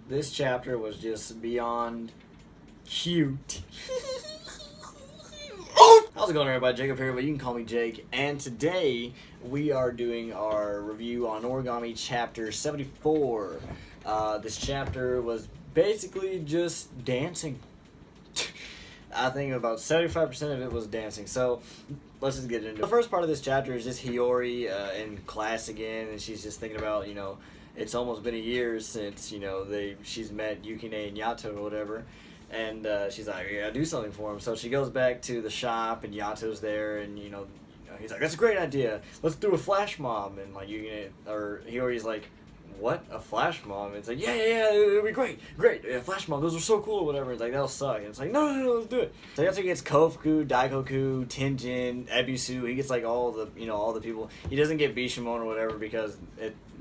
This chapter was just beyond cute. How's it going, everybody? Jacob here, but you can call me Jake. And today we are doing our review on Noragami chapter 74. This chapter was basically just dancing. I think about 75% of it was dancing. So let's just get into it. The first part of this chapter is just Hiyori in class again, and she's just thinking about, it's almost been a year since, she's met Yukine and Yato or whatever. And she's like, I gotta do something for him. So she goes back to the shop, and Yato's there, and he's like, that's a great idea. Let's do a flash mob. And like Hiyori's like, what? A flash mob? And it's like, yeah, it'll be great, yeah, flash mob. Those are so cool or whatever. It's like, that'll suck. And it's like, no, let's do it. So Yato gets Kofuku, Daikoku, Tenjin, Ebisu. He gets like all the people. He doesn't get Bishamon or whatever because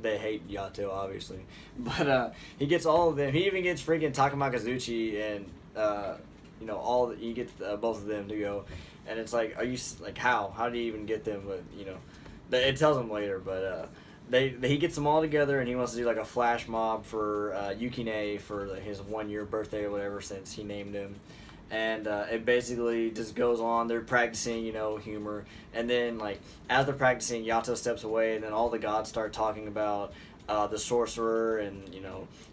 they hate Yato, obviously. But he gets all of them. He even gets freaking Takamakazuchi and he gets both of them to go. And it's like, are you like how do you even get them? But it tells him later. But he gets them all together, and he wants to do like a flash mob for Yukine for his 1 year birthday or whatever since he named him. And it basically just goes on. They're practicing, humor. And then, like, as they're practicing, Yato steps away, and then all the gods start talking about the sorcerer. And,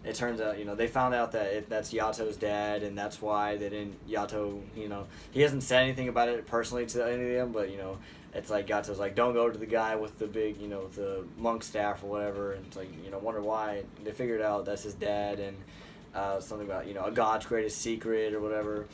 it turns out, they found out that that's Yato's dad, and that's why they didn't, Yato, he hasn't said anything about it personally to any of them, but, it's like Yato's like, don't go to the guy with the big, the monk staff or whatever. And it's like, wonder why. And they figured out that's his dad, and something about, a god's greatest secret or whatever.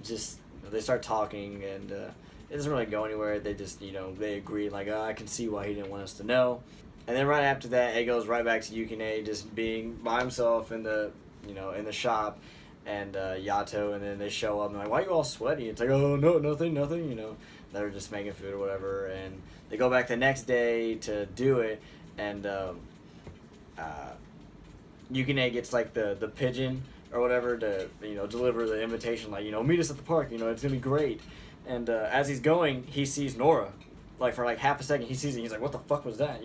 Just, they start talking, and it doesn't really go anywhere. They just, they agree, like, I can see why he didn't want us to know. And then right after that, it goes right back to Yukine just being by himself in the, in the shop, and Yato, and then they show up, and like, why are you all sweaty? It's like, oh, no, nothing, They're just making food or whatever, and they go back the next day to do it, and Yukine gets like the pigeon or whatever to deliver the invitation, like, meet us at the park, it's gonna be great. And as he's going, he sees Nora, like for like half a second he sees it, he's like, what the fuck was that,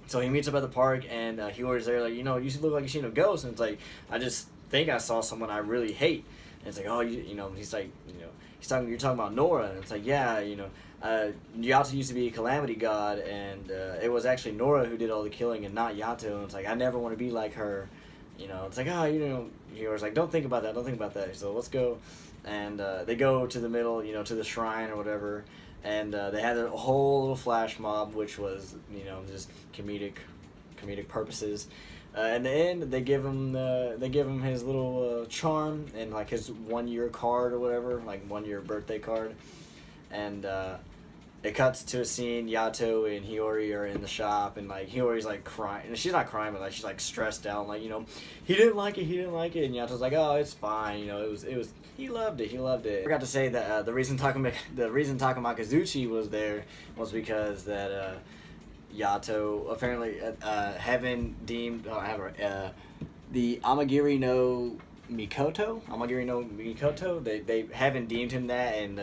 So he meets up at the park, and Hiyori's there like, you look like you've seen a ghost, and it's like, I just think I saw someone I really hate. And it's like, oh, he's like, you're talking about Nora, and it's like, yeah, Yato used to be a calamity god, and it was actually Nora who did all the killing and not Yato, and it's like, I never want to be like her, it's like, he was like, don't think about that, so let's go. And they go to the middle, to the shrine or whatever, and they had a whole little flash mob, which was, just comedic purposes. In the end, they give him his little charm and like his 1 year card or whatever, like 1 year birthday card, and it cuts to a scene. Yato and Hiyori are in the shop, and like Hiyori's like crying, and she's not crying, but like she's like stressed out, like he didn't like it, and Yato's like, oh, it's fine, it was he loved it. I forgot to say that the reason Takamakazuchi was there was because that. Yato apparently heaven deemed the Amagiri no Mikoto. They haven't deemed him that, and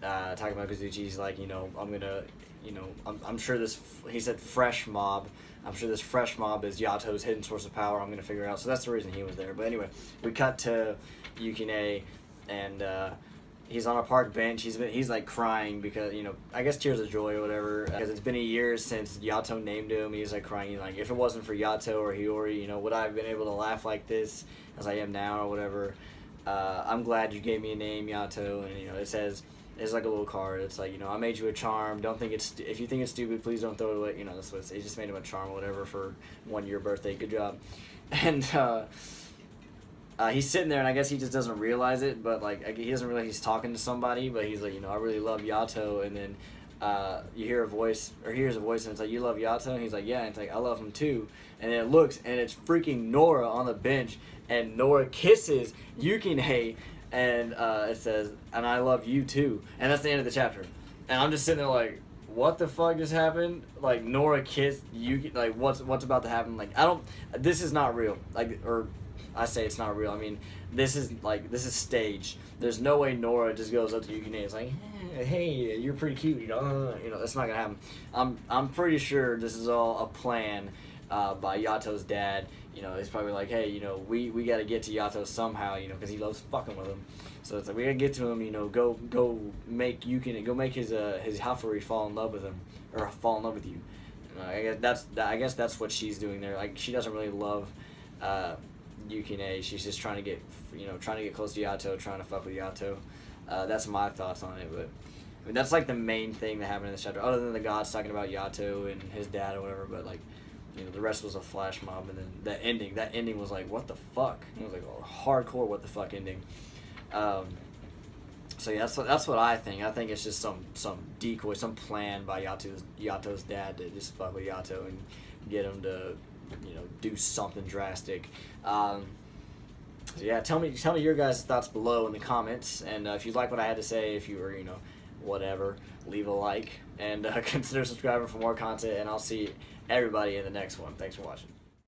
Takamakazuchi's like, I'm gonna, I'm sure this. He said fresh mob. I'm sure this fresh mob is Yato's hidden source of power. I'm gonna figure it out. So that's the reason he was there. But anyway, we cut to Yukine, and he's on a park bench. He's like crying because, I guess tears of joy or whatever, because it's been a year since Yato named him. He's like crying. He's like, if it wasn't for Yato or Hiyori, would I have been able to laugh like this as I am now or whatever? I'm glad you gave me a name, Yato. And it says, it's like a little card. It's like, I made you a charm. Don't think if you think it's stupid, please don't throw it away. That's what he just made him a charm or whatever for 1 year birthday. Good job. And he's sitting there, and I guess he just doesn't realize it, but like he doesn't realize he's talking to somebody, but he's like, I really love Yato. And then you hear a voice, and it's like, you love Yato? And he's like, yeah. And it's like, I love him too. And then it looks, and it's freaking Nora on the bench, and Nora kisses Yukine, and it says, and I love you too. And that's the end of the chapter. And I'm just sitting there like, what the fuck just happened? Like, Nora kissed Yuki, like, what's about to happen? Like, this is not real. Like, or I say it's not real. I mean, this is staged. There's no way Nora just goes up to Yukine and is like, hey, you're pretty cute. That's not gonna happen. I'm pretty sure this is all a plan by Yato's dad. you know, it's probably like, hey, you know, we got to get to Yato somehow, you know, because he loves fucking with him. So it's like we gotta get to him, you know. Go make his Halfori fall in love with him, or fall in love with you. I guess that's what she's doing there. Like, she doesn't really love Yukine. She's just trying to get close to Yato, trying to fuck with Yato. That's my thoughts on it, but I mean, that's like the main thing that happened in this chapter, other than the gods talking about Yato and his dad or whatever. But like, you know, the rest was a flash mob, and then that ending was like, what the fuck? It was like a hardcore what the fuck ending. So yeah, that's what I think. I think it's just some decoy, some plan by Yato's dad to just fuck with Yato and get him to, you know, do something drastic. So yeah, tell me your guys' thoughts below in the comments, and if you like what I had to say, if you were, you know, whatever, leave a like, and consider subscribing for more content, and I'll see everybody in the next one. Thanks for watching.